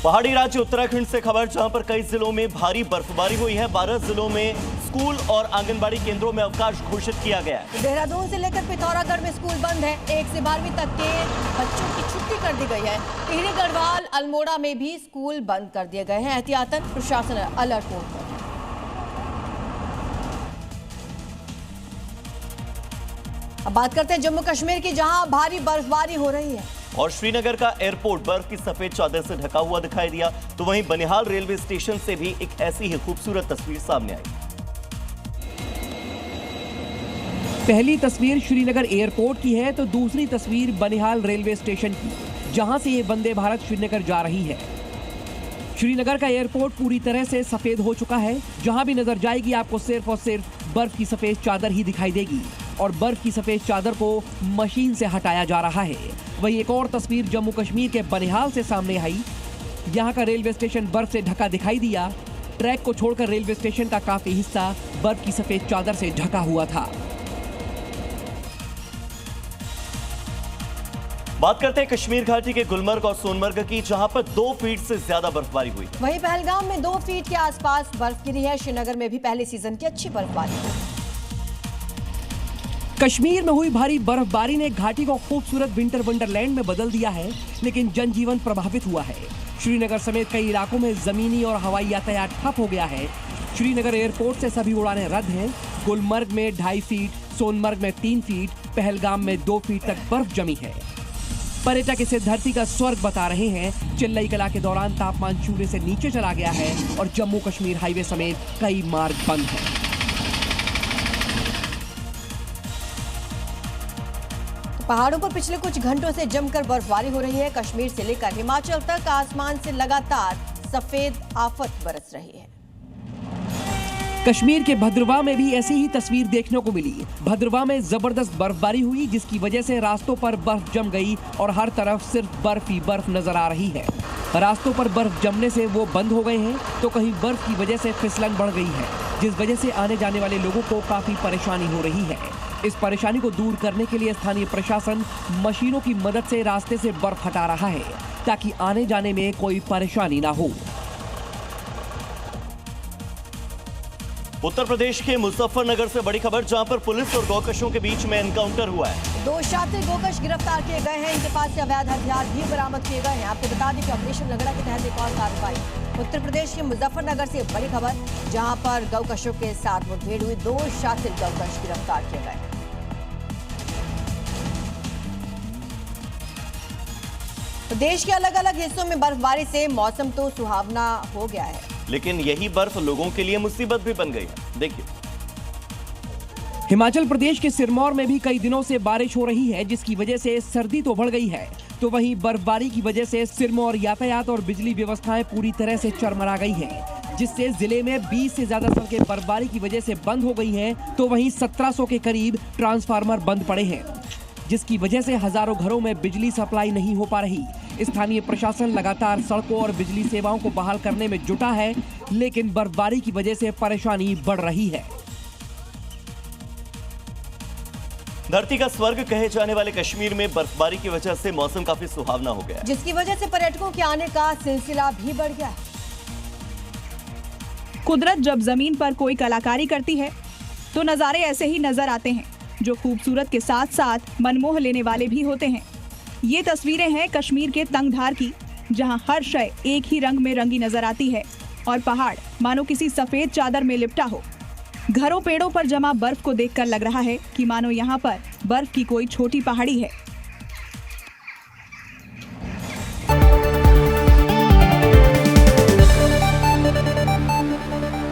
पहाड़ी राज्य उत्तराखंड से खबर, जहां पर कई जिलों में भारी बर्फबारी हुई है। 12 जिलों में स्कूल और आंगनबाड़ी केंद्रों में अवकाश घोषित किया गया है। देहरादून से लेकर पिथौरागढ़ में स्कूल बंद है। 1 से 12वीं तक के बच्चों की छुट्टी कर दी गई है। टिहरी, गढ़वाल, अल्मोड़ा में भी स्कूल बंद कर दिए गए हैं। एहतियातन प्रशासन अलर्ट मोड पर है। अब बात करते हैं जम्मू कश्मीर की, जहां भारी बर्फबारी हो रही है और श्रीनगर का एयरपोर्ट बर्फ की सफेद चादर से ढका हुआ दिखाई दिया। तो वहीं बनिहाल रेलवे स्टेशन से भी एक ऐसी ही खूबसूरत तस्वीर सामने आई। पहली तस्वीर श्रीनगर एयरपोर्ट की है तो दूसरी तस्वीर बनिहाल रेलवे स्टेशन की, जहां से ये वंदे भारत श्रीनगर जा रही है। श्रीनगर का एयरपोर्ट पूरी तरह से सफेद हो चुका है। जहां भी नजर जाएगी आपको सिर्फ और सिर्फ बर्फ की सफेद चादर ही दिखाई देगी और बर्फ की सफेद चादर को मशीन से हटाया जा रहा है। वही एक और तस्वीर जम्मू कश्मीर के बनिहाल से सामने आई। यहाँ का रेलवे स्टेशन बर्फ से ढका दिखाई दिया। ट्रैक को छोड़कर रेलवे स्टेशन का काफी हिस्सा बर्फ की सफेद चादर से ढका हुआ था। बात करते हैं कश्मीर घाटी के गुलमर्ग और सोनमर्ग की, जहां पर 2 फीट से ज्यादा बर्फबारी हुई। वहीं पहलगाम में 2 फीट के आसपास बर्फ गिरी है। श्रीनगर में भी पहले सीजन की अच्छी बर्फबारी हुई। कश्मीर में हुई भारी बर्फबारी ने घाटी को खूबसूरत विंटर वंडरलैंड में बदल दिया है, लेकिन जनजीवन प्रभावित हुआ है। श्रीनगर समेत कई इलाकों में जमीनी और हवाई यातायात ठप हो गया है। श्रीनगर एयरपोर्ट से सभी उड़ानें रद्द हैं। गुलमर्ग में 2.5 फीट, सोनमर्ग में 3 फीट, पहलगाम में 2 फीट तक बर्फ जमी है। पर्यटक इसे धरती का स्वर्ग बता रहे हैं। चिल्लई कला के दौरान तापमान शून्य से नीचे चला गया है और जम्मू कश्मीर हाईवे समेत कई मार्ग बंद हैं। पहाड़ों पर पिछले कुछ घंटों से जमकर बर्फबारी हो रही है। कश्मीर से लेकर हिमाचल तक आसमान से लगातार सफेद आफत बरस रही है। कश्मीर के भद्रवाह में भी ऐसी ही तस्वीर देखने को मिली। भद्रवाह में जबरदस्त बर्फबारी हुई, जिसकी वजह से रास्तों पर बर्फ जम गई और हर तरफ सिर्फ बर्फ ही बर्फ नजर आ रही है। रास्तों पर बर्फ जमने से वो बंद हो गए हैं, तो कहीं बर्फ की वजह से फिसलन बढ़ गई है, जिस वजह से आने जाने वाले लोगों को काफी परेशानी हो रही है। इस परेशानी को दूर करने के लिए स्थानीय प्रशासन मशीनों की मदद से रास्ते से बर्फ हटा रहा है, ताकि आने जाने में कोई परेशानी ना हो। उत्तर प्रदेश के मुजफ्फरनगर से बड़ी खबर, जहां पर पुलिस और गौकशों के बीच में एनकाउंटर हुआ है। 2 शातिर गौकश गिरफ्तार किए गए हैं। इनके पास से अवैध हथियार भी बरामद किए गए हैं। आपको बता दें कि ऑपरेशन लगड़ा के तहत एक और कार्रवाई उत्तर प्रदेश के मुजफ्फरनगर से बड़ी खबर, जहां पर गौकशों के साथ मुठभेड़ हुई। 2 शातिर गौकश गिरफ्तार किए गए। देश के अलग अलग हिस्सों में बर्फबारी से मौसम तो सुहावना हो गया है, लेकिन यही बर्फ लोगों के लिए मुसीबत भी बन गई है। देखिए, हिमाचल प्रदेश के सिरमौर में भी कई दिनों से बारिश हो रही है, जिसकी वजह से सर्दी तो बढ़ गई है, तो वहीं बर्फबारी की वजह से सिरमौर यातायात और बिजली व्यवस्थाएं पूरी तरह से चरमरा गई हैं, जिससे जिले में 20 से ज्यादा सड़कें बर्फबारी की वजह से बंद हो गई हैं, तो वहीं 1700 के करीब ट्रांसफार्मर बंद पड़े हैं, जिसकी वजह से हजारों घरों में बिजली सप्लाई नहीं हो पा रही। स्थानीय प्रशासन लगातार सड़कों और बिजली सेवाओं को बहाल करने में जुटा है, लेकिन बर्फबारी की वजह से परेशानी बढ़ रही है। धरती का स्वर्ग कहे जाने वाले कश्मीर में बर्फबारी की वजह से मौसम काफी सुहावना हो गया है, जिसकी वजह से पर्यटकों के आने का सिलसिला भी बढ़ गया है। कुदरत जब जमीन पर कोई कलाकारी करती है तो नजारे ऐसे ही नजर आते हैं, जो खूबसूरत के साथ साथ मनमोह लेने वाले भी होते हैं। ये तस्वीरें हैं कश्मीर के तंगधार की, जहां हर शय एक ही रंग में रंगी नजर आती है और पहाड़ मानो किसी सफेद चादर में लिपटा हो। घरों पेड़ों पर जमा बर्फ को देखकर लग रहा है कि मानो यहाँ पर बर्फ की कोई छोटी पहाड़ी है।